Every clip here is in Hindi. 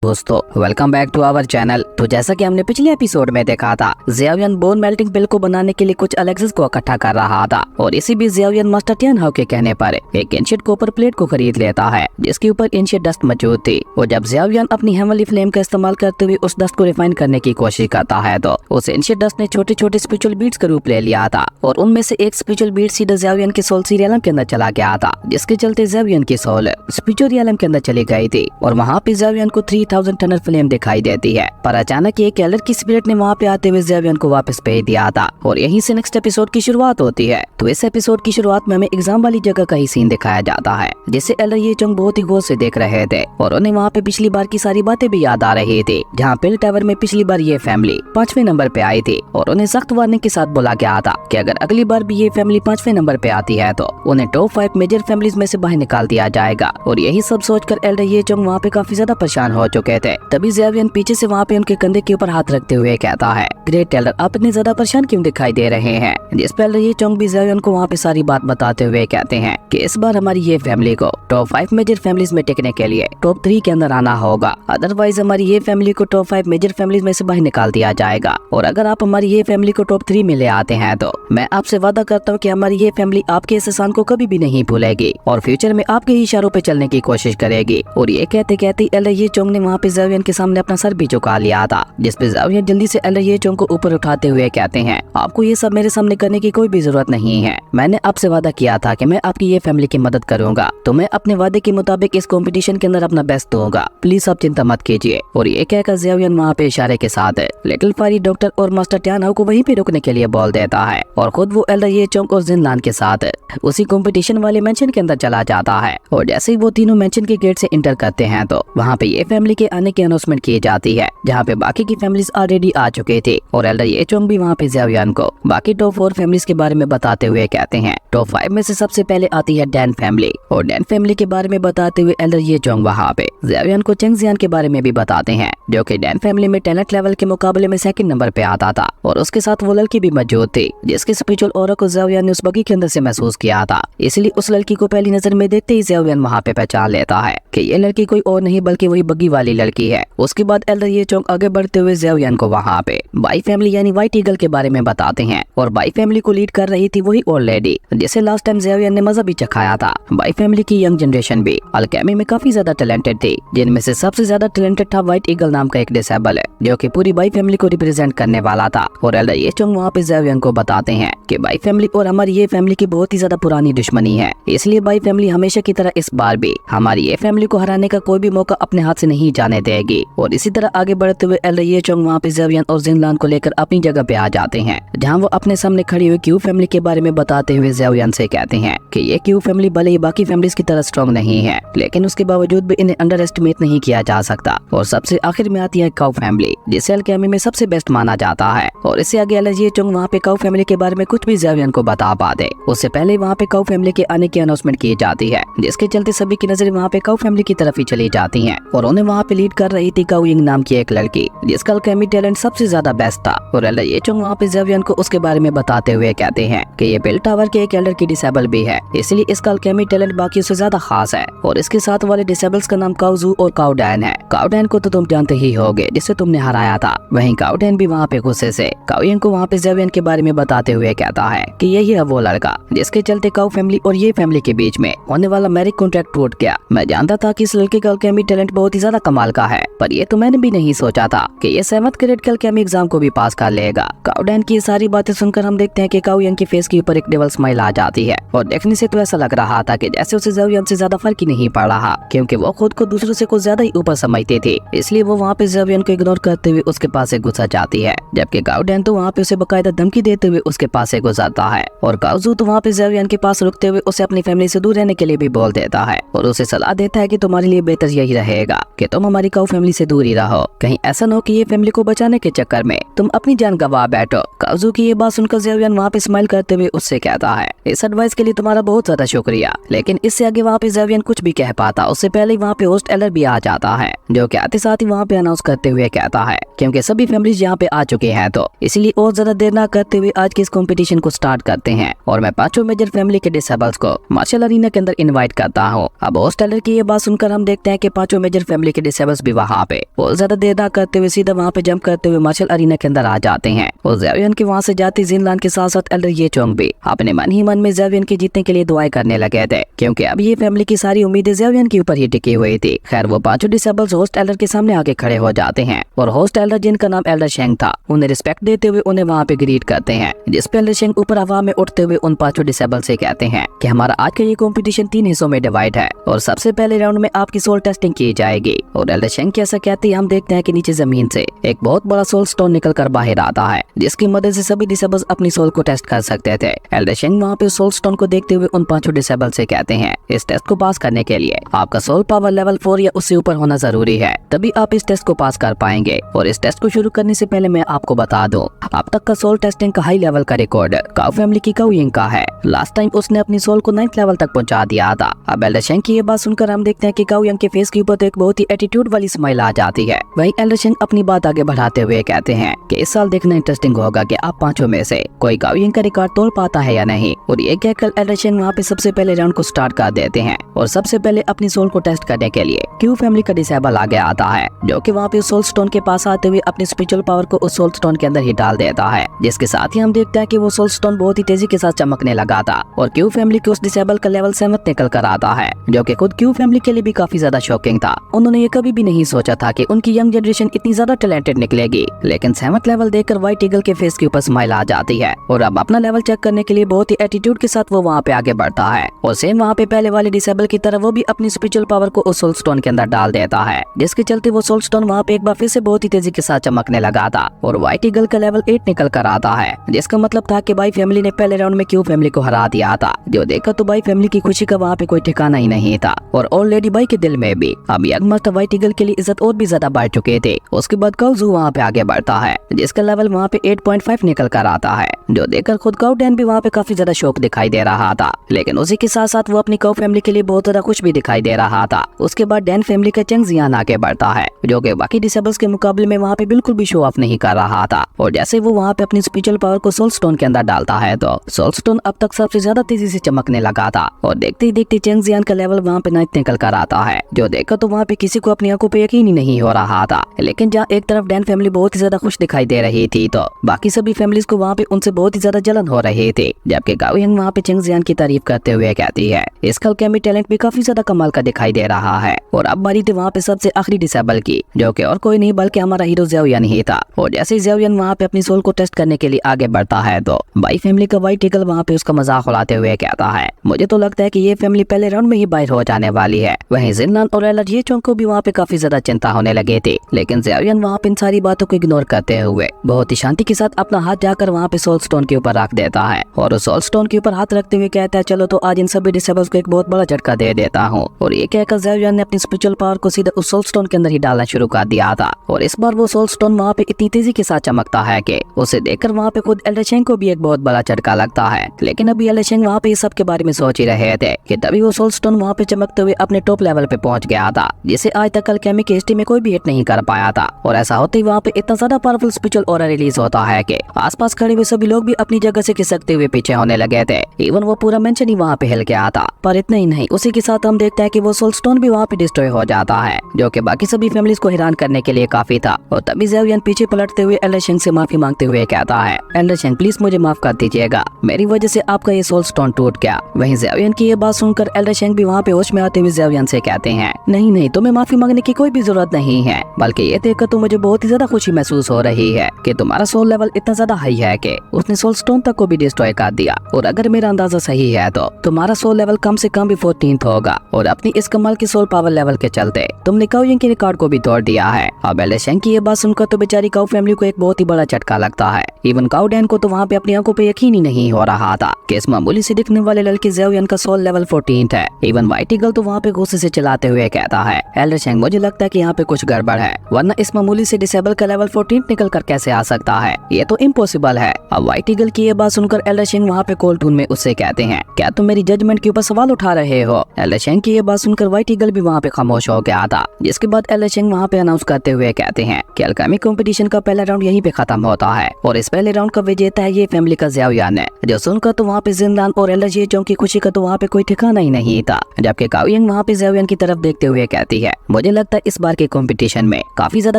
दोस्तों welcome back to our channel. तो जैसा कि हमने पिछले एपिसोड में देखा था, ज़ियावियन बोन मेल्टिंग पिल को बनाने के लिए कुछ एलेक्सिस को इकट्ठा कर रहा था और इसी बीच ज़ियावियन मास्टर टियानहाओ के कहने पर एक एंशिएंट कॉपर प्लेट को खरीद लेता है जिसके ऊपर एंशिएंट डस्ट मौजूद थी। और जब ज़ियावियन अपनी हेवनली फ्लेम का इस्तेमाल करते हुए उस डस्ट को रिफाइन करने की कोशिश करता है तो उस एंशिएंट डस्ट ने छोटे छोटे स्पिरिचुअल बीड्स का रूप ले लिया था और उनमें से एक स्पिरिचुअल बीड सीधा ज़ियावियन के सोल रियलम के अंदर चला गया था, जिसके चलते ज़ियावियन की सोल स्पिरिचुअल रियलम के अंदर चली गई थी और वहाँ पे ज़ियावियन को 3000 टनल फ्लेम दिखाई देती है। पर अचानक एक एलर की स्पिरिट ने वहाँ पे आते हुए ज़ियावियन को वापस भेज दिया था और यहीं से नेक्स्ट एपिसोड की शुरुआत होती है। तो इस एपिसोड की शुरुआत में हमें एग्जाम वाली जगह का ही सीन दिखाया जाता है जिसे एलर ये चंग बहुत ही गौर से देख रहे थे और उन्हें वहाँ पे पिछली बार की सारी बातें भी याद आ रही थी, जहाँ पिल टावर में पिछली बार ये फैमिली 5वें नंबर पे आई थी और उन्हें सख्त वार्निंग के साथ बोला गया था कि अगर अगली बार भी ये फैमिली 5वें नंबर पे आती है तो उन्हें टॉप 5 मेजर फैमिलीज में से बाहर निकाल दिया जाएगा। और यही सब सोचकर एल्डर ये चंग वहाँ पे काफी ज्यादा परेशान हो चुके थे। तभी ज़ियावियन पीछे से वहाँ पे उनके कंधे के ऊपर हाथ रखते हुए कहता है, ग्रेट एल्डर आप इतने ज्यादा परेशान क्यों दिखाई दे रहे हैं। जिस पे एल्डर ये चंग भी ज़ियावियन को वहाँ पे सारी बात बताते हुए कहते हैं कि इस बार हमारी ये फैमिली को टॉप 5 मेजर फैमिलीज में टिकने के लिए टॉप 3 के अंदर आना होगा, अदरवाइज हमारी ये फैमिली को टॉप 5 मेजर फैमिलीज में से बाहर निकाल दिया जाएगा। और अगर आप हमारी ये फैमिली को टॉप 3 में ले आते हैं तो मैं आपसे वादा करता हूँ कि हमारी ये फैमिली आपके इस एहसान को कभी भी नहीं भूलेगी और फ्यूचर में आपके ही इशारों पे चलने की कोशिश करेगी। और ये कहते कहते एल्डर ये चोंग ने वहाँ पे ज़ियावियन के सामने अपना सर भी झुका लिया था, जिसपे ज़ियावियन जल्दी से एल्डर ये चोंग को ऊपर उठाते हुए कहते हैं, आपको ये सब मेरे सामने करने की कोई भी जरूरत नहीं है। मैंने आपसे वादा किया था कि मैं आपकी ये फैमिली की मदद करूंगा, तो मैं अपने वादे के मुताबिक इस कंपटीशन के अंदर अपना बेस्ट दूंगा, प्लीज आप चिंता मत कीजिए। और ये कहकर ज़ियावियन वहाँ पे इशारे के साथ लिटिल फायरी डॉक्टर और मास्टर टियानहाओ को वहीं पे रुकने के लिए बोल देता है और खुद वो एल्डर ये चोंग और जिनलान के साथ उसी कंपटीशन वाले मेंशन के अंदर चला जाता है। और जैसे ही वो तीनों मेंशन के गेट से इंटर करते हैं तो वहाँ पे ये फैमिली के आने की अनाउंसमेंट की जाती है, जहाँ पे बाकी की फैमिलीज ऑलरेडी आ चुके थे। और एल्डर ये चोंग भी वहाँ पे ज़ियावियन को बाकी टॉप 4 फैमिलीज के बारे में बताते हुए कहते हैं, टॉप 5 में से सबसे पहले आती है डैन फैमिली। और डैन फैमिली के बारे में बताते हुए एल्डर ये चोंग वहाँ पे ज़ियावियन को चेंग जियान के बारे में भी बताते हैं, जो कि डैन फैमिली में टैलेंट लेवल के मुकाबले में 2nd नंबर पे आता था और उसके साथ वो लड़की भी मौजूद थी जिसके स्पिरिचुअल ऑरा को ज़ियावियन ने उस बगी के अंदर से महसूस किया था। इसलिए उस लड़की को पहली नजर में देखते ही ज़ियावियन वहाँ पे पहचान लेता है कि ये लड़की कोई और नहीं बल्कि वही बगी वाली लड़की है। उसके बाद एल्डर ये चोंग आगे बढ़ते हुए ज़ियावियन को वहाँ पे बाई फैमिली यानी व्हाइट ईगल के बारे में बताते हैं और बाई फैमिली को लीड कर रही थी वही ओल्ड लेडी जिसे लास्ट टाइम ज़ियावियन ने मजा भी चखाया था। बाई फैमिली की यंग जनरेशन भी अल्केमी में काफी ज्यादा टैलेंटेड थी, जिनमें से सबसे ज्यादा टैलेंटेड था व्हाइट ईगल नाम का एक डिसेबल है जो कि पूरी बाई फैमिली को रिप्रेजेंट करने वाला था। और एल्डर ये चोंग वहाँ पे ज़ियावियन को बताते हैं कि बाई फैमिली और हमारी ये फैमिली की बहुत ही ज्यादा पुरानी दुश्मनी है, इसलिए बाई फैमिली हमेशा की तरह इस बार भी हमारी ये फैमिली को हराने का कोई भी मौका अपने हाथ से नहीं जाने देगी। और इसी तरह आगे बढ़ते हुए एल्डर ये चोंग वहाँ पे ज़ियावियन और जिनलान को लेकर अपनी जगह पे आ जाते हैं, जहाँ वो अपने सामने खड़ी हुई क्यू फैमिली के बारे में बताते हुए ज़ियावियन से कहते हैं कि ये क्यू फैमिली भले ही बाकी फैमिलीज की तरह स्ट्रॉन्ग नहीं है, लेकिन उसके बावजूद भी इन्हें अंडर एस्टिमेट नहीं किया जा सकता। और सबसे आखिर में आती है काउ फैमिली, जिसे अल्केमी में सबसे बेस्ट माना जाता है। और इससे आगे एल्डर ये चोंग वहाँ पे काउ फैमिली के बारे में कुछ भी ज़ियावियन को बता पाते उससे पहले वहाँ पे काउ फैमिली के आने की अनाउंसमेंट की जाती है, जिसके चलते सभी की नजर वहाँ पे काउ फैमिली की तरफ ही चली जाती है। और उन्हें वहाँ पे लीड कर रही थी काउ यिंग नाम की एक लड़की जिसका अल्केमी टैलेंट सबसे ज्यादा बेस्ट था। और एल्डर ये चोंग वहाँ पे ज़ियावियन को उसके बारे में बताते हुए कहते हैं कि ये पिल टावर के एक एल्डर की डिसेबल भी है, इसलिए इसका अल्केमी टैलेंट बाकी से ज्यादा खास है। और इसके साथ वाले डिसेबल्स का नाम काउजू और काउडैन है। काउडैन को तो तुम जानते ही होगे जिसे तुमने हराया था। वहीं काउडैन भी वहाँ पे गुस्से से काउ यिंग को वहाँ पे ज़ियावियन के बारे में बताते हुए कहता है कि यही है वो लड़का जिसके चलते काउ फैमिली और ये फैमिली के बीच में होने वाला मैरिज कॉन्ट्रैक्ट टूट गया। मैं जानता था कि इस लड़के का अल्केमी टैलेंट बहुत ही ज्यादा कमाल का है, पर ये तो मैंने भी नहीं सोचा था कि ये 7th ग्रेड के अल्केमी एग्जाम को भी पास कर लेगा। काउडैन की सारी बातें सुनकर हम देखते हैं कि काउ यिंग के फेस के ऊपर एक डेविल स्माइल आ जाती है और देखने से तो ऐसा लग रहा था कि जैसे उसे ज़ियावियन से ज्यादा फर्क ही नहीं पड़ रहा, क्योंकि वो खुद को दूसरों से कुछ ज्यादा ही ऊपर समझते थे। इसलिए वो वहाँ पे ज़ियावियन को इग्नोर करते हुए उसके पास से गुजर जाती है, जबकि काउडैन तो वहाँ पे उसे बकायदा धमकी देते हुए उसके पास से गुजरता है। और काउजू तो वहाँ पे ज़ियावियन के पास रुकते हुए उसे अपनी फैमिली से दूर रहने के लिए भी बोल देता है और उसे सलाह देता है कि तुम्हारे लिए बेहतर यही रहेगा कि तुम हमारी काउ फैमिली से दूर ही रहो, कहीं ऐसा न हो कि ये फैमिली को बचाने के चक्कर में तुम अपनी जान गवा बैठो। काउजू की ये बात सुनकर ज़ियावियन वहाँ पे स्माइल करते हुए उससे कहता है, इस एडवाइस के लिए तुम्हारा बहुत ज्यादा शुक्रिया। लेकिन इससे आगे वहाँ पे ज़ियावियन कुछ भी कह पाता उससे पहले वहाँ पे होस्ट एल्डर भी आ जाता है, जो कि आते साथ ही वहाँ पे अनाउंस करते हुए कहता है क्योंकि सभी फैमिलीज यहाँ पे आ चुके हैं तो इसलिए और ज्यादा देर न करते हुए आज के इस कंपटीशन को स्टार्ट करते हैं। और मैं 5 मेजर फैमिली के डिसेबल्स को मार्शल अरीना के अंदर इन्वाइट करता हूँ। अब होस्ट एल्डर की ये बात सुनकर हम देखते हैं कि 5 मेजर फैमिली के डिसेबल्स भी वहाँ पे बहुत ज्यादा देर ना करते हुए सीधा वहाँ पे जंप करते हुए मार्शल अरीना के अंदर आ जाते हैं। और ज़ेवियन के वहाँ से जाती जिनलान के साथ साथ एल्डर ये चोंग भी अपने मन ही मन में ज़ेवियन के जीतने के लिए दुआएं करने लगे थे, क्योंकि अब ये फैमिली की सारी उम्मीदें ज़ेवियन के ऊपर ही टिकी हुई थी। खैर वो पांचों डिसेबल्स होस्ट एल्डर के सामने आके खड़े हो जाते हैं और होस्ट एल्डर जिनका नाम एल्डर शेंग था उन्हें रिस्पेक्ट देते हुए उन्हें वहाँ पे ग्रीट करते हैं, जिसपे एल्डर शेंग ऊपर हवा में उठते हुए उन पांचों डिसेबल से कहते हैं कि हमारा आज का ये कॉम्पिटिशन 3 हिस्सों में डिवाइड है और सबसे पहले राउंड में आपकी सोल टेस्टिंग की जाएगी। और एल्डर शेंग की ऐसा कहते ही हम देखते हैं कि नीचे जमीन से एक बहुत बड़ा सोल स्टोन निकल कर बाहर आता है, जिसकी मदद से सभी डिसेबल्स अपनी सोल को टेस्ट कर सकते थे। एल्डर शेंग वहाँ पे सोल स्टोन को देखते हुए उन पांचों डिसेबल से कहते हैं इस टेस्ट को पास करने के लिए आपका सोल पावर लेवल 4 या उससे ऊपर होना जरूरी है, तभी आप इस टेस्ट को पास कर पाएंगे। और इस टेस्ट को शुरू करने से पहले मैं आपको बता दूं, अब तक का सोल टेस्टिंग का हाई लेवल का रिकॉर्ड काउ फैमिली की काउ यिंग का है। लास्ट टाइम उसने अपनी सोल को 9th लेवल तक पहुंचा दिया था। अब एल्डर शेंग की ये बात सुनकर हम देखते हैं कि काउ यिंग के फेस के ऊपर तो एक बहुत ही एटीट्यूड वाली स्माइल आ जाती है। वहीं एल्डर शेंग अपनी बात आगे बढ़ाते हुए कहते हैं कि इस साल देखना इंटरेस्टिंग होगा कि आप पांचों में से कोई काउ यिंग का रिकॉर्ड तोड़ पाता है या नहीं। और ये कहकर एल्डर शेंग वहाँ पे सबसे पहले राउंड को स्टार्ट कर देते हैं और सबसे पहले अपनी सोल को टेस्ट करने के लिए क्यू फैमिली का डिसेबल आगे आता है, जो कि वहाँ पे सोल स्टोन के पास आते हुए अपनी स्पिरिचुअल पावर को उस सोल स्टोन के अंदर ही डाल देता है, जिसके साथ ही हम देखते हैं कि वो सोल स्टोन बहुत ही तेजी के साथ चमकने लगा था और क्यू फैमिली के उस डिसेबल का लेवल 7 निकल कर आता है, जो कि खुद क्यू फैमिली के लिए भी काफी ज्यादा शॉकिंग था। उन्होंने ये कभी भी नहीं सोचा था कि उनकी यंग जनरेशन इतनी ज्यादा टैलेंटेड निकलेगी, लेकिन 7th लेवल देखकर व्हाइट ईगल के फेस के ऊपर स्माइल आ जाती है और अब अपना लेवल चेक करने के लिए बहुत ही एटीट्यूड के साथ वो वहाँ पे आगे बढ़ता है। और सेम वहाँ पे पहले वाले डिसेबल की तरह वो भी अपनी स्पिरिचुअल पावर को उस सोल स्टोन के अंदर डाल देता है, जिसके चलते वो सोल स्टोन वहाँ पे एक बार फिर से बहुत ही तेजी के साथ चमकने लगा था और व्हाइट ईगल का लेवल 8 निकल कर आता है, जिसका मतलब था कि बाई फैमिली ने पहले राउंड में क्यू फैमिली को हरा दिया था। जो देखकर तो बाई फैमिली की खुशी का वहाँ पे कोई ठिकाना ही नहीं था और ऑलरेडी बाई के दिल में भी अब यंग मास्टर व्हाइट ईगल के लिए इज्जत और भी ज्यादा बढ़ चुके थे। उसके बाद काउजू वहाँ पे आगे बढ़ता है, जिसका लेवल वहाँ पे 8.5 निकल कर आता है, जो देखकर खुद काउ डैन भी वहाँ पे काफी ज्यादा शौक दिखाई दे रहा था। लेकिन उसी के साथ साथ वो अपनी काउ फैमिली के लिए बहुत ज्यादा खुश भी दिखाई दे रहा था। उसके बाद डैन फैमिली का चेंग जियान आगे बढ़ता है, जो कि बाकी डिसेबल्स के मुकाबले में वहाँ पे बिल्कुल भी शो ऑफ नहीं कर रहा था। और जैसे वो वहाँ पे अपनी स्पिरिचुअल पावर को सोल स्टोन के अंदर डालता है तो सोल स्टोन अब तक सबसे ज्यादा तेजी से चमकने लगा था और देखते ही देखते चेंग जियान का लेवल वहाँ पे 9th निकल कर आता है, जो देखकर तो वहाँ पे किसी को अपनी आंखों पे यकीन ही नहीं हो रहा था। लेकिन जहाँ एक तरफ डैन फैमिली बहुत ही ज्यादा खुश दिखाई दे रही थी तो बाकी सभी फैमिलीज को वहाँ पे उनसे बहुत ही ज्यादा जलन हो रही थी, जबकि काउ यिंग वहाँ पे चेंग जियान की तारीफ करते हुए कहती है इसका कैमी टैलेंट भी काफी ज्यादा कमाल का दिखाई दे रहा है। और अब बारी थी वहाँ पे सबसे आखिरी डिसेबल की, जो कि और कोई नहीं बल्कि हमारा हीरो ज़ेवियन ही था। और जैसे ही ज़ेवियन वहाँ पे अपनी सोल को टेस्ट करने के लिए आगे बढ़ता है तो बाई फैमिली का व्हाइट ईगल वहाँ पे उसका मजाक उड़ाते हुए कहता है मुझे तो लगता है कि ये फैमिली पहले राउंड में ही बाहर हो जाने वाली है। वहीं जिनलान और एल्डर ये चोंग को भी वहाँ पे काफी ज्यादा चिंता होने लगे थे, लेकिन ज़ेवियन वहाँ पे इन सारी बातों को इग्नोर करते हुए बहुत ही शांति के साथ अपना हाथ जाकर वहाँ पे सोल स्टोन के ऊपर रख देता है और उस सोल स्टोन के ऊपर हाथ रखते हुए कहता है चलो तो आज इन सभी डिसेबल्स को एक बहुत बड़ा झटका दे देता हूँ। और ये कहकर ज़ेवियन ने अपनी स्पिरिचुअल पावर को सीधा उस सोल स्टोन के अंदर ही डालना शुरू कर दिया था और इस बार वो सोल स्टोन वहाँ पे इतनी तेजी के साथ चमकता है कि उसे देखकर वहाँ पे खुद एल्डर शेंग को भी एक बहुत बड़ा झटका लगता है। लेकिन अभी एल्डर शेंग वहाँ पे इस सब के बारे में सोच ही रहे थे कि तभी वो सोल स्टोन वहाँ पे चमकते हुए अपने टॉप लेवल पे पहुंच गया था, जिसे आज तक अल्केमी की हिस्ट्री में कोई भी हिट नहीं कर पाया था। और ऐसा होते ही वहाँ पे इतना ज्यादा पावरफुल स्पिरिचुअल ऑरा रिलीज होता है कि आसपास खड़े हुए सभी लोग भी अपनी जगह से खिसकते हुए पीछे होने लगे थे। इवन वो पूरा मेंशन ही वहाँ पे हिल गया था। पर इतना ही नहीं, उसी के साथ हम देखते हैं कि वो सोल स्टोन भी वहाँ पे डिस्ट्रॉय हो जाता है, जो कि बाकी सभी फैमिलीज को हैरान करने के लिए काफी था। और तभी ज़ेवियन पीछे पलटते हुए एल्डर शेंग से माफी मांगते हुए कहता है एल्डर शेंग प्लीज मुझे माफ कर दीजिएगा, मेरी वजह से आपका ये सोल स्टोन टूट गया। वहीं ज़ेवियन की ये बात सुनकर एल्डर शेंग भी वहाँ पे होश में आते हुए ज़ेवियन से कहते हैं नहीं नहीं, तुम्हें माफी मांगने की कोई भी जरूरत नहीं है, बल्कि ये देखकर तो मुझे बहुत ही ज्यादा खुशी महसूस हो रही है कि तुम्हारा सोल लेवल इतना ज्यादा हाई है कि उसने सोल स्टोन तक को भी डिस्ट्रॉय कर दिया। और अगर मेरा अंदाजा सही है तो तुम्हारा सोल लेवल कम से कम भी 14th होगा और अपनी इस कमाल की सोल पावर लेवल के चलते तुमने काउ यिंग के रिकॉर्ड को भी तोड़ दिया है। अब एल्डर शेंग की ये बात सुनकर तो बेचारी काउ फैमिली को एक बहुत ही बड़ा झटका लगता है। इवन काउ डैन को तो वहाँ पे अपनी आंखों पे यकीन ही नहीं हो रहा था कि इस मामूली से दिखने वाले लड़के ज़ेवियन का सोल लेवल 14th है। इवन व्हाइट ईगल तो वहाँ पे गुस्से से चिल्लाते हुए कहता है एल्डर शेंग मुझे लगता है कि यहाँ पे कुछ गड़बड़ है, वरना इस मामूली से डिसेबल का लेवल 14th निकल कर कैसे आ सकता है, ये तो इम्पॉसिबल है। अब व्हाइट ईगल की ये बात सुनकर एल्डर शेंग वहाँ पे कोल टून में उससे कहते हैं क्या तुम मेरी जजमेंट के ऊपर सवाल उठा रहे हो। एल्डर शेंग की ये बात सुनकर व्हाइट ईगल भी वहाँ पे खामोश हो गया था, जिसके बाद एल्डर शेंग वहाँ पे अनाउंस करते हुए कहते हैं कि अल्केमी कंपटीशन का पहला राउंड यहीं पे खत्म होता है और इस पहले राउंड का विजेता है ये फैमिली का ज़ेवियन है। जो सुनकर तो वहाँ पे जिनलान और एल्डर ये चोंग की खुशी का तो वहाँ पे कोई ठिकाना ही नहीं था। जबकि काउ यिंग वहाँ पे ज़ेवियन की तरफ देखते हुए कहती है मुझे लगता है इस बार के कंपटीशन में काफी ज्यादा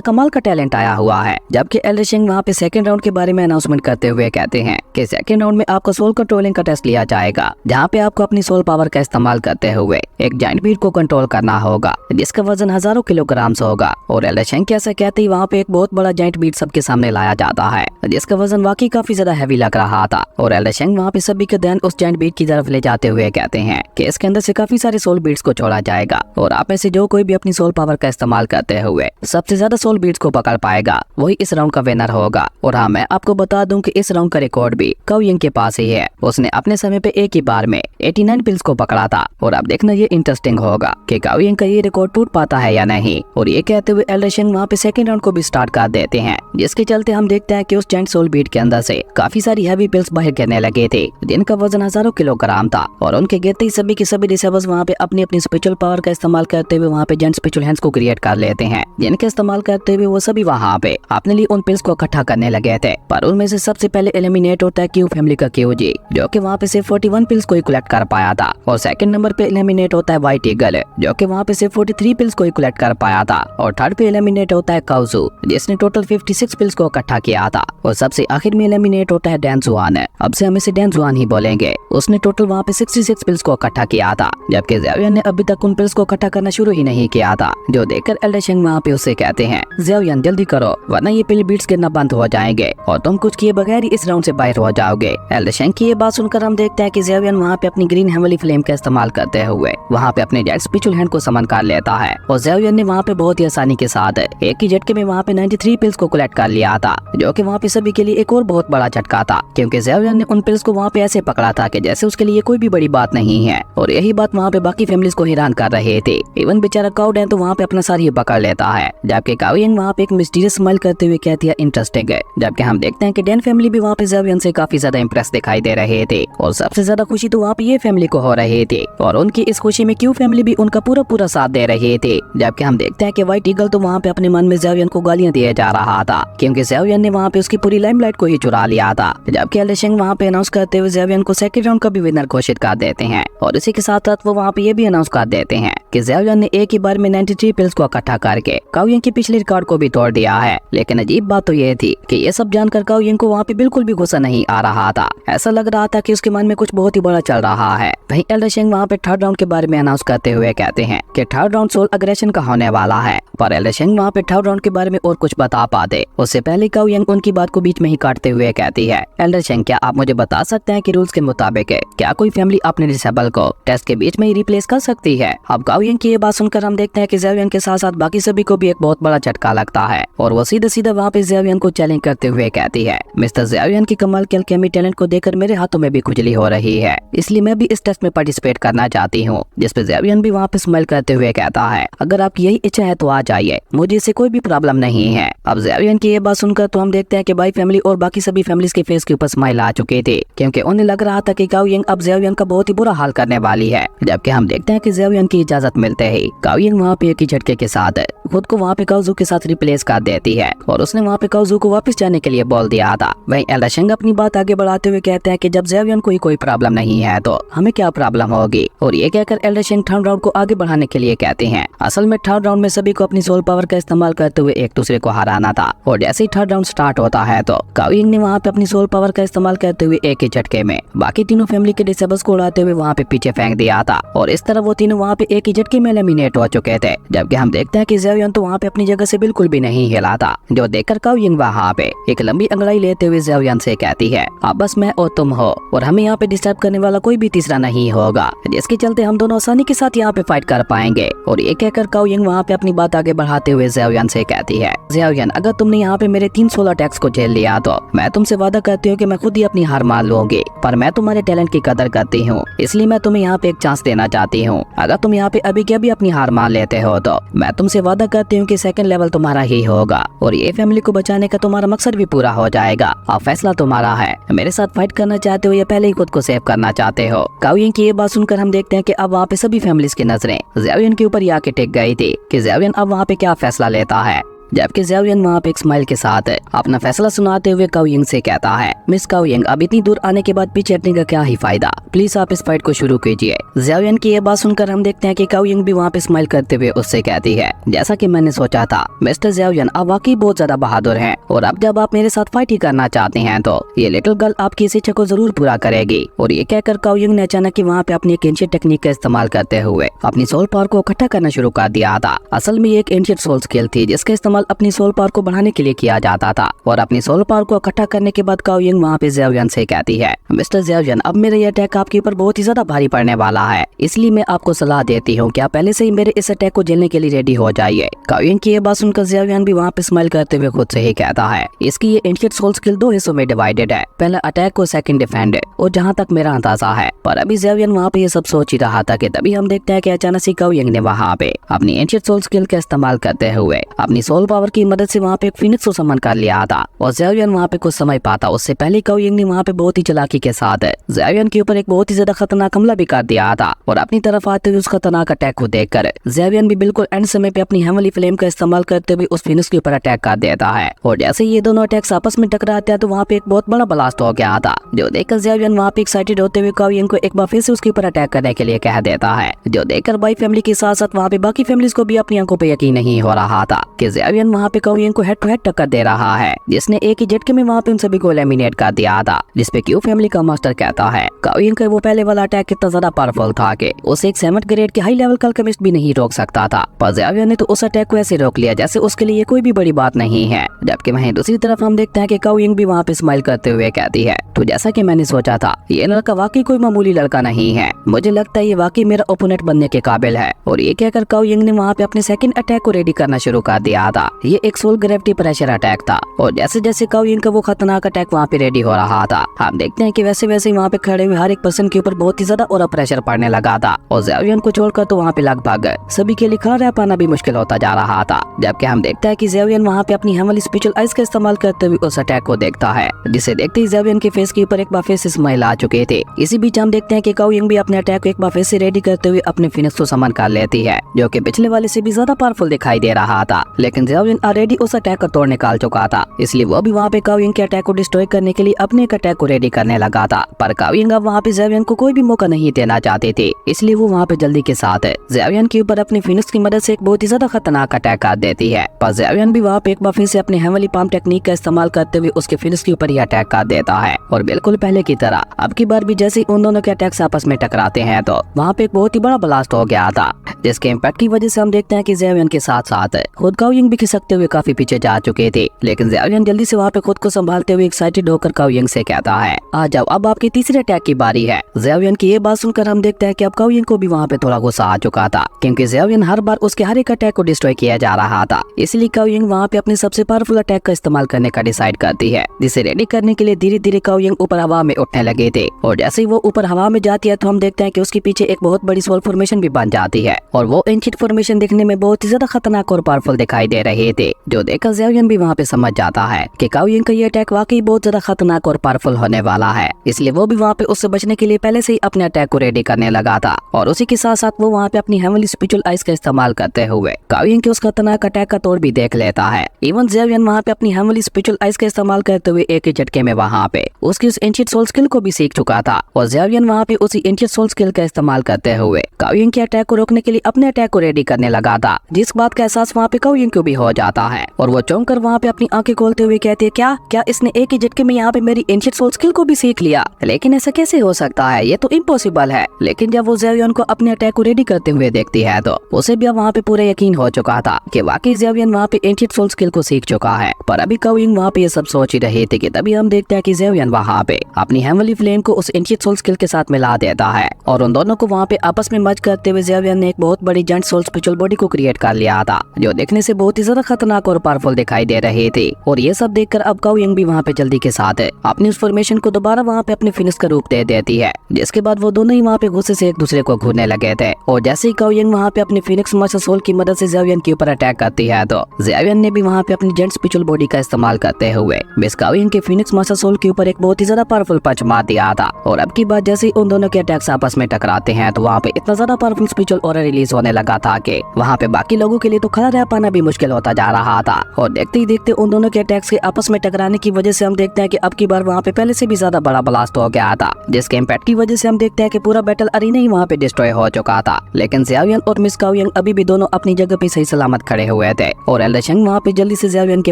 कमाल का टैलेंट आया हुआ है। जबकि एल्डर शेंग वहाँ पे सेकंड राउंड के बारे में अनाउंसमेंट करते हुए कहते हैं कि सेकंड राउंड में आपको सोल कंट्रोलिंग का टेस्ट लिया जाएगा, जहाँ पे आपको अपनी सोल पावर का इस्तेमाल करते हुए एक जायंट बीट को कंट्रोल करना होगा जिसका वजन हजारों किलोग्राम होगा। और एल्डर शेंग कैसे कहते ही वहाँ पे एक बहुत बड़ा जायंट बीट सबके सामने लाया जाता है जिसका वजन वाकई काफी ज्यादा हैवी लग रहा था। और एल्डर शेंग वहाँ पे सभी का ध्यान उस जायंट बीट की तरफ ले जाते हुए कहते हैं कि इसके अंदर से काफी सारे सोल बीट्स को छोड़ा जाएगा और आप में से जो कोई भी अपनी सोल पावर का इस्तेमाल करते हुए सबसे ज्यादा सोल बीट्स को पकड़ पाएगा वही इस राउंड का विनर होगा। और हाँ, मैं आपको बता दूं कि इस राउंड का रिकॉर्ड भी काओ यंग के पास ही है। उसने अपने समय पे एक ही बार में 89 पिल्स को पकड़ा था। और अब देखना ये इंटरेस्टिंग होगा कि काओ यंग का ये रिकॉर्ड टूट पाता है या नहीं। और ये कहते हुए एल्डर शेंग वहाँ पे सेकंड राउंड को भी स्टार्ट कर देते हैं, जिसके चलते हम देखते हैं कि उस जायंट सोल बीट के अंदर से काफी सारी हैवी पिल्स बाहर गिरने लगे थे जिनका वजन हजारों किलोग्राम था। और उनके गिरते ही सभी के सभी रिसेवर्स वहाँ पे अपनी अपनी स्पिरिचुअल पावर का इस्तेमाल करते हुए वहाँ पे जायंट स्पिरिचुअल हैंड्स को क्रिएट कर लेते हैं, जिनके इस्तेमाल करते हुए वो सभी वहाँ पे अपने लिए उन पिल्स को इकट्ठा करने लगे थे। पर उनमें से सबसे पहले एलिमिनेट होता है क्यू फैमिली का क्यूजी, जो कि वहाँ पे सिर्फ 41 पिल्स को ही कलेक्ट कर पाया था। और सेकंड नंबर पे एलिमिनेट होता है व्हाइट ईगल, जो कि वहाँ पे सिर्फ 43 पिल्स को ही कलेक्ट कर पाया था। और थर्ड पे एलिमिनेट होता है काउजू, जिसने टोटल 56 पिल्स को इकट्ठा किया था। और सबसे आखिर में एलिमिनेट होता है डैन जुआन, अब से हम इसे डैन जुआन ही बोलेंगे। उसने टोटल वहाँ पे 66 पिल्स को इकट्ठा किया था, जबकि ज़ियाओयान ने अभी तक उन पिल्स को इकट्ठा करना शुरू ही नहीं किया था। जो देखकर एल्डर शेंग वहाँ पे उससे कहते हैं, ज़ियाओयान जल्दी करो वरना ये पिल बीट्स गिरना बंद हो जाएंगे और तुम कुछ किए बगैर ही इस राउंड से बाहर हो जाओगे। एल्डर शेंग की ये बात सुनकर हम देखते हैं कि ज़ियाओयान वहाँ पे अपनी ग्रीन हेवनली फ्लेम का इस्तेमाल करते हुए वहाँ पे अपने जायंट स्पिरिचुअल हैंड को समन कर लेता है। और ज़ियाओयान ने वहाँ पे बहुत ही आसानी के साथ एक ही झटके में वहाँ पे 93 पिल्स को कलेक्ट कर लिया था, जो कि वहाँ पे सभी के लिए एक और बहुत बड़ा झटका था, क्योंकि ज़ियाओयान ने उन पिल्स को वहाँ पे ऐसे पकड़ा था कि जैसे उसके लिए कोई भी बड़ी बात नहीं है। और यही बात वहाँ पे बाकी फैमिलीज को हैरान कर रहे थे। इवन बेचारा काओ डैन तो वहाँ पे अपना सारी पकड़ लेता है, जबकि काओ यंग वहाँ पे एक मिस्टीरियस स्माइल करते हुए कहती है इंटरेस्टिंग है। जबकि हम देखते हैं कि डैन फैमिली भी वहाँ पे ज़ियाओयान से काफी ज्यादा इंप्रेस दिखाई दे रहे थे। और सबसे ज्यादा खुशी तो वहाँ पे ये फैमिली को हो रही थी, और उनकी इस खुशी में क्यू फैमिली भी उनका पूरा साथ दे रहे थे। जबकि हम देखते हैं कि व्हाइट ईगल तो वहाँ पे अपने मन में ज़ियाओयान को गालियां दिए जा रहा था, क्योंकि ज़ियाओयान ने वहाँ पे उसकी पूरी लाइमलाइट को ही चुरा लिया था। जबकि एल्डर शेंग वहाँ पे अनाउंस करते हुए ज़ियाओयान को सेकंड राउंड का भी विनर घोषित कर देते हैं। और इसी के साथ साथ वो वहाँ पे ये भी अनाउंस कर देते हैं कि ज़ियाओयान ने एक ही बार में 93 पिल्स को इकट्ठा करके काओ यंग के पिछले रिकॉर्ड को भी तोड़ दिया है। लेकिन अजीब बात तो ये थी कि ये सब जानकर काओ यंग को वहाँ पे बिल्कुल भी गुस्सा नहीं आ रहा था। ऐसा लग रहा था कि उसके मन में कुछ बहुत ही बड़ा चल रहा है। वहीं एल्डर शेंग वहाँ पे थर्ड राउंड के बारे में अनाउंस करते हुए कहते हैं कि थर्ड राउंड सोल अग्रेशन का होने वाला है। पर एल्डर शेंग वहाँ पे थर्ड राउंड के बारे में और कुछ बता पाते उससे पहले काओ यंग उनकी बात को बीच में ही काटते हुए कहती है, एल्डर शेंग क्या आप मुझे बता सकते हैं कि रूल्स के मुताबिक क्या कोई फैमिली अपने डिसेबल को टेस्ट के बीच में ही रिप्लेस कर सकती है? अब काओ यंग की ये बात सुनकर हम देखते हैं कि ज़ियाओयान के साथ साथ बाकी सभी को भी एक बहुत बड़ा झटका लगता है, और वो सीधा सीधा वहाँ पे ज़ियाओयान को चैलेंज करते हुए कहती है, मिस्टर ज़ियाओयान की कमाल के अल्केमी टैलेंट को देखकर मेरे हाथों में भी खुजली हो रही है, इसलिए मैं भी इस टेस्ट में पार्टिसिपेट करना चाहती हूँ। जिस पे ज़ियाओयान भी वहाँ पे स्माइल करते हुए कहता है, अगर आपकी यही इच्छा है तो आ जाइए, मुझे इससे कोई भी प्रॉब्लम नहीं है। अब ज़ियाओयान की ये बात सुनकर तो हम देखते हैं कि बाई फैमिली और बाकी सभी फैमिलीज के फेस के ऊपर स्माइल आ चुके थे, क्योंकि उन्हें लग रहा था कि काओ यंग अब ज़ियाओयान का बहुत ही बुरा हाल करने वाली है। जबकि हम देखते हैं कि ज़ियाओयान की इजाजत मिलते ही काओ यंग वहाँ पे एक ही झटके के साथ खुद को वहाँ पे काओजू के साथ रिप्लेस कर देती है, और उसने वहाँ पे काओजू को वापस जाने के लिए बोल दिया था। वहीं एल्डर शेंग अपनी बात आगे बढ़ाते हुए कहते हैं कि जब ज़ियाओयान को कोई प्रॉब्लम नहीं है तो हमें क्या प्रॉब्लम होगी। और ये कहकर एल्डर शेंग थर्ड राउंड को आगे बढ़ाने के लिए कहते हैं, असल में थर्ड राउंड में सभी को अपनी सोल पावर का इस्तेमाल करते हुए एक दूसरे को हराना था। और जैसे ही थर्ड राउंड स्टार्ट होता है तो काओ यंग ने वहाँ पे अपनी सोल पावर का इस्तेमाल करते हुए एक ही झटके में बाकी तीनों फैमिली के डिसेबल्स को उड़ाते हुए वहाँ पे पीछे फेंक दिया था, और इस तरह वो तीनों वहाँ पे एक ही झटके में एलिमिनेट हो चुके थे। जबकि हम देखते हैं कि ज़ियाओयान तो वहाँ पे अपनी जगह से बिल्कुल भी नहीं हिला था, जो देखकर काओ यंग वहाँ पे एक लंबी अंगड़ाई लेते हुए ज़ियाओयान से कहती है, अब बस मैं और तुम हो, और हमें यहाँ पे डिस्टर्ब करने वाला कोई भी तीसरा नहीं होगा, जिसके चलते हम दोनों आसानी के साथ यहाँ पे फाइट कर पाएंगे। और ये कहकर काओ यंग वहाँ पे अपनी बात आगे बढ़ाते हुए ज़ियाओयान से कहती है, ज़ियाओयान अगर तुमने यहाँ पे मेरे 3 सोल अटैक्स को झेल लिया तो मैं तुमसे वादा करती हूँ कि मैं खुद ही अपनी हार मान लूंगी, पर मैं तुम्हारे टैलेंट की कदर करती हूँ, इसलिए मैं तुम्हें यहाँ पे एक चांस देना चाहती हूँ। अगर तुम यहाँ पे अभी के अभी अपनी हार मान लेते हो तो मैं तुमसे वादा करती हूँ कि सेकंड लेवल तुम्हारा ही होगा, और ये फैमिली को बचाने का तुम्हारा मकसद भी पूरा हो जाएगा। अब फैसला तुम्हारा है, मेरे साथ फाइट करना चाहते हो या पहले ही खुद को सेव करना चाहते हो। काओ यंग की ये बात सुनकर हम देखते हैं कि अब वहाँ पे सभी फैमिलीज की नजरें ज़ियाओयान के ऊपर ही आके टिक गई थी कि ज़ियाओयान अब वहाँ पे क्या फैसला लेता है। जबकि ज़ियाओयन वहाँ पे एक स्माइल के साथ अपना फैसला सुनाते हुए काओ यंग से कहता है, मिस काओ यंग, अब इतनी दूर आने के बाद पीछे हटने का क्या ही फायदा, प्लीज आप इस फाइट को शुरू कीजिए। ज़ियाओयन की ये बात सुनकर हम देखते हैं कि काओ यंग भी वहाँ पे स्माइल करते हुए उससे कहती है, जैसा कि मैंने सोचा था मिस्टर ज़ियाओयन, आप वाकई बहुत ज्यादा बहादुर हैं और अब जब आप मेरे साथ फाइट ही करना चाहते हैं तो ये लिटिल गर्ल आपकी इस इच्छा को जरूर पूरा करेगी। और ये कहकर काओ यंग ने अचानक ही वहाँ पे अपनी एक एंशिएंट टेक्निक का इस्तेमाल करते हुए अपनी सोल पावर को इकट्ठा करना शुरू कर दिया था। असल में ये एक एंशिएंट सोल स्किल थी जिसका इस्तेमाल अपनी सोल पावर को बढ़ाने के लिए किया जाता था। और अपनी सोल पावर को इकट्ठा करने के बाद काओ यंग वहाँ पे ज़ियाओयन से कहती है, मिस्टर ज़ियाओयन, अब मेरा ये अटैक आपके ऊपर बहुत ही ज्यादा भारी पड़ने वाला है, इसलिए मैं आपको सलाह देती हूँ कि आप पहले से ही मेरे इस अटैक को झेलने के लिए रेडी हो जाइए। काओ यंग की ये बात सुनकर ज़ियाओयन भी वहाँ पे स्माइल करते हुए खुद से ही कहता है, इसकी ये एंशिएंट सोल स्किल दो हिस्सों में डिवाइडेड है, पहला अटैक और सेकंड डिफेंड। और जहाँ तक मेरा अंदाजा है, पर अभी ज़ियाओयन वहाँ पे ये सब सोच ही रहा था कि तभी हम देखते हैं कि अचानक से काओ यंग ने वहाँ पे अपनी एंशिएंट सोल स्किल का इस्तेमाल करते हुए अपनी सोल पावर की मदद से वहाँ पे एक फिनिक्स को समन कर लिया था। और ज़ियाओयन वहाँ पे कुछ समय पाता उससे पहले काओ यंग ने वहाँ पे बहुत ही चालाकी के साथ ज़ियाओयन के ऊपर एक बहुत ही ज्यादा खतरनाक हमला भी कर दिया था। और अपनी तरफ आते हुए उस खतरनाक अटैक को देखकर ज़ियाओयन भी बिल्कुल एंड समय पे अपनी हेवनली फ्लेम का इस्तेमाल करते हुए उस फिनिक्स के ऊपर अटैक कर देता है। और जैसे ये दोनों अटैक्स आपस में टकराते हैं तो वहाँ पे एक बहुत बड़ा ब्लास्ट हो गया था, जो देखकर ज़ियाओयन वहाँ पे एक्साइटेड होते हुए काओ यंग को एक बार फिर से उसके ऊपर अटैक करने के लिए कह देता है, जो देखकर बाई फैमिली के साथ साथ वहाँ पे बाकी फैमिलीज को भी अपनी आंखों पे यकीन नहीं हो रहा था कि ज़ियाओयन वहाँ पे काओ यंग को हेड टू हेड टक्कर दे रहा है, जिसने एक ही झटके में वहाँ पे उन सभी को एलिमिनेट कर दिया था। जिसपे क्यू फैमिली का मास्टर कहता है, काओ यंग का वो पहले वाला अटैक कितना ज्यादा पावरफुल था कि उसे एक 7th ग्रेड के हाई लेवल का अल्केमिस्ट भी नहीं रोक सकता था, पर ज़ियाओयन ने तो उस अटैक को ऐसे रोक लिया जैसे उसके लिए कोई भी बड़ी बात नहीं है। जबकि वहीं दूसरी तरफ हम देखते हैं कि काओ यंग भी वहाँ पे स्माइल करते हुए कहती है, तो जैसा कि मैंने सोचा था ये लड़का वाकई कोई मामूली लड़का नहीं है, मुझे लगता है ये वाकई मेरा ओपोनेंट बनने के काबिल है। और ये कहकर काओ यंग ने वहाँ पे अपने सेकंड अटैक को रेडी करना शुरू कर दिया था। ये एक सोल ग्रेविटी प्रेशर अटैक था। और जैसे जैसे काओ यंग का वो खतरनाक अटैक वहाँ पे रेडी हो रहा था, हम देखते हैं कि वैसे वैसे वहाँ पे खड़े हुए हर एक पर्सन के ऊपर बहुत ही ज्यादा और प्रेशर पड़ने लगा था। और ज़ियाओयन को छोड़कर तो वहाँ पे लगभग सभी के लिए खड़ा रह पाना भी मुश्किल होता जा रहा था। जबकि हम देखते हैं कि ज़ियाओयन वहाँ पे अपनी हेवनली स्पिरिचुअल आइज का इस्तेमाल करते हुए उस अटैक को देखता है, जिसे देखते ही ज़ियाओयन के फेस के ऊपर एक बार फिर से स्माइल आ चुके थे। इसी बीच हम देखते हैं कि काओ यंग भी अपने अटैक को एक बार फिर से रेडी करते हुए अपने फिनिक्स को समन कर लेती है, जो कि पिछले वाले से भी ज्यादा पावरफुल दिखाई दे रहा था। लेकिन ज़ियाओयन ऑलरेडी उस अटैक का तोड़ निकाल चुका था, इसलिए वो भी वहाँ पे काओ यंग के अटैक को डिस्ट्रॉय करने के लिए अपने एक अटैक को रेडी करने लगा था। पर काओ यंग अब वहाँ पे ज़ियाओयन को कोई भी मौका नहीं देना चाहते थे, इसलिए वो वहाँ पे जल्दी के साथ ज़ियाओयन के ऊपर अपनी फिनिक्स की मदद से एक बहुत ही ज्यादा खतरनाक अटैक कर देती है। पर ज़ियाओयन भी वहाँ पे एक बार फिर से अपने हेवनली पाम टेक्निक का इस्तेमाल करते हुए उसके फिनिक्स के ऊपर ही अटैक कर देता है। और बिल्कुल पहले की तरह अब की बार भी जैसे उन दोनों के अटैक्स आपस में टकराते हैं तो वहाँ पे एक बहुत ही बड़ा ब्लास्ट हो गया था, जिसके इम्पैक्ट की वजह से हम देखते हैं कि ज़ियाओयन के साथ साथ खुद काओ यंग भी खिसकते हुए काफी पीछे जा चुके थे। लेकिन ज़ियाओयन जल्दी से वहाँ पे खुद को संभालते हुए एक्साइटेड होकर काओ यंग से कहता है, आ जाओ अब आपके तीसरे अटैक की बारी है। ज़ियाओयन की ये बात सुनकर हम देखते हैं कि अब काओ यंग को भी वहाँ पे थोड़ा गुस्सा आ चुका था, क्योंकि ज़ियाओयन हर बार उसके हर एक अटैक को डिस्ट्रॉय किया जा रहा था। इसलिए काओ यंग वहाँ पे अपने सबसे पावरफुल अटैक का इस्तेमाल करने का डिसाइड करती है, जिसे रेडी करने के लिए धीरे धीरे काओ यंग ऊपर हवा में उठने लगे थे। और जैसे ही वो ऊपर हवा में जाती है तो हम देखते हैं कि उसके पीछे एक बहुत बड़ी सोल फॉर्मेशन भी बन जाती है। और वो एंशिएंट फॉर्मेशन दिखने में बहुत ही ज्यादा खतरनाक और पावरफुल दिखाई दे रहे थे, जो देखकर ज़ियाओयन भी वहाँ पे समझ जाता है कि काओ यंग का ये अटैक वाकई बहुत ज्यादा खतरनाक और पावरफुल होने वाला है। इसलिए वो भी वहाँ पे उससे बचने के लिए पहले से ही अपने अटैक को रेडी करने लगा था। और उसी के साथ साथ वो वहाँ पे अपनी हेवनली स्पिरिचुअल आइज का इस्तेमाल करते हुए काओ यंग के उस खतरनाक अटैक का तोड़ भी देख लेता है। इवन ज़ियाओयन वहाँ पे अपनी हेवनली स्पिरिचुअल आइज का इस्तेमाल करते हुए एक ही झटके में वहाँ पे उसकी उस एंशिएंट सोल स्किल को भी सीख चुका था। और ज़ियाओयन वहाँ पे उसी एंशिएंट सोल स्किल का इस्तेमाल करते हुए काओ यंग के अटैक को रोकने के लिए अपने अटैक को रेडी करने लगा था, जिस बात का एहसास वहाँ पे काओ यंग को भी हो जाता है। और वो चौंक कर वहाँ पे अपनी आंखें खोलते हुए कहते हैं, क्या इसने एक ही झटके में यहाँ पे मेरी एंशिएंट सोल स्किल को भी सीख लिया? लेकिन ऐसा कैसे हो सकता है, ये तो इम्पॉसिबल है। लेकिन जब वो ज़ियाओयन को अपने अटैक को रेडी करते हुए देखती है तो उसे भी वहाँ पे पूरा यकीन हो चुका था कि वाकई ज़ियाओयन वहाँ पे एंशिएंट सोल स्किल को सीख चुका है। पर अभी काओ यंग वहाँ पे ये सब सोच ही रहे थे कि तभी हम देखते हैं कि ज़ियाओयन वहाँ पे अपनी हेवनली फ्लेम को उस एंशिएंट सोल स्किल के साथ मिला देता है। और उन दोनों को वहाँ पे आपस में मर्ज करते हुए ज़ियाओयन ने एक बहुत बड़ी जायंट सोल स्पिरिचुअल बॉडी को क्रिएट कर लिया था, जो देखने से बहुत ही ज्यादा खतरनाक और पावरफुल दिखाई दे रहे थे। और ये सब देखकर अब काओ यंग भी वहाँ पे जल्दी के साथ अपनी उस फॉर्मेशन को दोबारा वहाँ पे अपने फिनिक्स का रूप दे देती है, जिसके बाद वो दोनों ही वहाँ पे गुस्से से एक दूसरे को घूरने लगे थे। और जैसे ही काओ यंग वहाँ पे अपने फिनिक्स मास्टर सोल की मदद से ज़ियाओयन के ऊपर अटैक करती है तो ज़ियाओयन ने भी वहाँ पे अपनी जायंट स्पिरिचुअल बॉडी का इस्तेमाल करते हुए मिस काओ यंग के फिनिक्स मास्टर सोल के ऊपर एक बहुत ही ज्यादा पावरफुल पंच मार दिया था। और अब की बात जैसे ही उन दोनों के अटैक्स आपस में टकराते हैं तो वहाँ पे इतना ज्यादा पावरफुल स्पिरिचुअल ऑरा रिलीज होने लगा था कि वहाँ पे बाकी लोगों के लिए तो खड़ा रह पाना भी मुश्किल होता जा रहा था और देखते ही देखते उन दोनों के अटैक्स के आपस में टकराने की वजह से हम देखते हैं कि अब की बार वहाँ पे पहले से भी ज्यादा बड़ा ब्लास्ट हो गया था, जिसके इम्पैक्ट की वजह से हम देखते हैं कि पूरा बैटल अरीना ही वहाँ पे डिस्ट्रॉय हो चुका था। लेकिन ज़ियाओयन और मिस काओयंग अभी भी दोनों अपनी जगह पे सही सलामत खड़े हुए थे और एल्डर शेंग वहाँ पे जल्दी से ज़ियाओयन के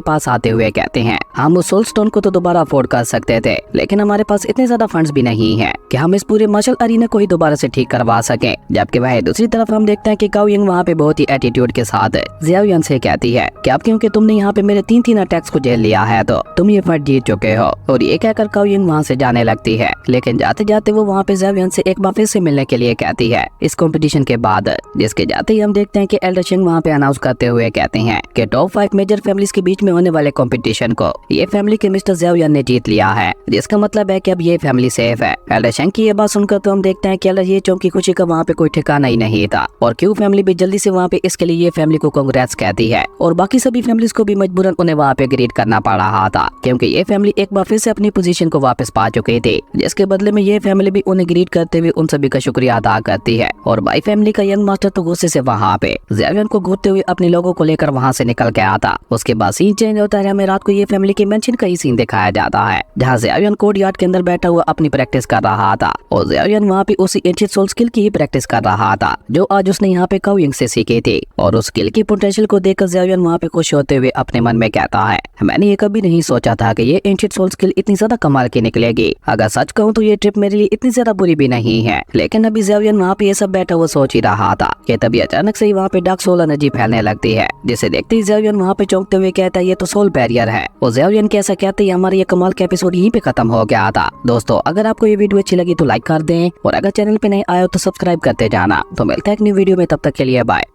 पास आते हुए कहते हैं, हम उस सोल स्टोन को तो दोबारा अफोर्ड कर सकते थे, लेकिन हमारे पास इतने ज्यादा फंड्स भी नहीं है कि हम इस पूरे मार्शल अरीना को ही दोबारा से ठीक करवा सकें। जबकि वह दूसरी तरफ हम देखते हैं कि काओयंग वहाँ पे बहुत ही एटीट्यूड के साथ ज़ियाओयन से कहती है कि अब क्योंकि तुमने यहाँ पे मेरे 3 अटैक्स को झेल लिया है तो तुम ये फाइट जीत चुके हो। और ये कहकर काओयंग वहाँ से जाने लगती है, लेकिन जाते जाते वो वहाँ पे ज़ियाओयन से एक बार फिर से मिलने के लिए कहती है इस कंपटीशन के बाद, जिसके जाते ही हम देखते हैं कि एल्डर शेंग वहाँ पे अनाउंस करते हुए कहते हैं कि टॉप 5 मेजर फैमिलीज के बीच में होने वाले कंपटीशन को ये फैमिली के मिस्टर ज़ियाओयन ने जीत लिया है, जिसका मतलब है कि अब ये फैमिली सेफ है। एल्डर शेंग की ये बात सुनकर तो हम देखते हैं कि एल्डर ये चौंक की खुशी का वहाँ पे कोई ठिकाना ही नहीं था और क्यू फैमिली भी जल्दी से वहाँ पे इसके लिए ये फैमिली को कांग्रेट्स कहती है और बाकी सभी फैमिलीज को भी मजबूरन उन्हें वहाँ पे ग्रीट करना पड़ रहा था, क्योंकि ये फैमिली एक बार फिर से अपनी पोजीशन को वापस पा चुकी थी, जिसके बदले में ये फैमिली भी उन्हें ग्रीट करते हुए उन सभी का शुक्रिया अदा करती है। और बाई फैमिली का यंग मास्टर तो गुस्से से वहाँ पे ज़ियाओयन को घूरते हुए अपने लोगों को लेकर वहाँ से निकल के आता। उसके बाद सीन चेंज होता है, हमें रात को ये फैमिली के मेंशन का ही सीन दिखाया जाता है, जहाँ ज़ियाओयन कोर्ट यार्ड के अंदर बैठा हुआ अपनी प्रैक्टिस कर रहा था और ज़ियाओयन वहाँ पे उसी एंशिएंट सोल स्किल की ही प्रैक्टिस कर रहा था जो आज उसने यहाँ पे काओयंग से सीखी थी। और उस स्किल की पोटेंशियल को देखकर ज़ियाओयन वहाँ पे खुश होते हुए अपने मन में कहता है, मैंने ये कभी नहीं सोचा था कि ये एंशिएंट सोल स्किल इतनी ज्यादा कमाल की निकलेगी। अगर सच कहूँ तो ये ट्रिप मेरे लिए इतनी ज्यादा बुरी भी नहीं है। लेकिन अभी ज़ियाओयन वहाँ पे ये सब बैठा हुआ सोच ही रहा था कि तभी अचानक से ही वहाँ पे डार्क सोल एनर्जी फैलने लगती है, जिसे देखते ही ज़ियाओयन वहाँ पे चौंकते हुए कहता है ये तो सोल बैरियर है। और ज़ियाओयन कैसा कहते ही हमारा ये कमाल का एपिसोड यहीं पे खत्म हो गया था। दोस्तों अगर आपको ये वीडियो अच्छी लगी तो लाइक कर दें और अगर चैनल पे नए आए हो तो सब्सक्राइब करते जाना। तो मिलते हैं एक न्यू वीडियो में, तब तक के लिए बाय।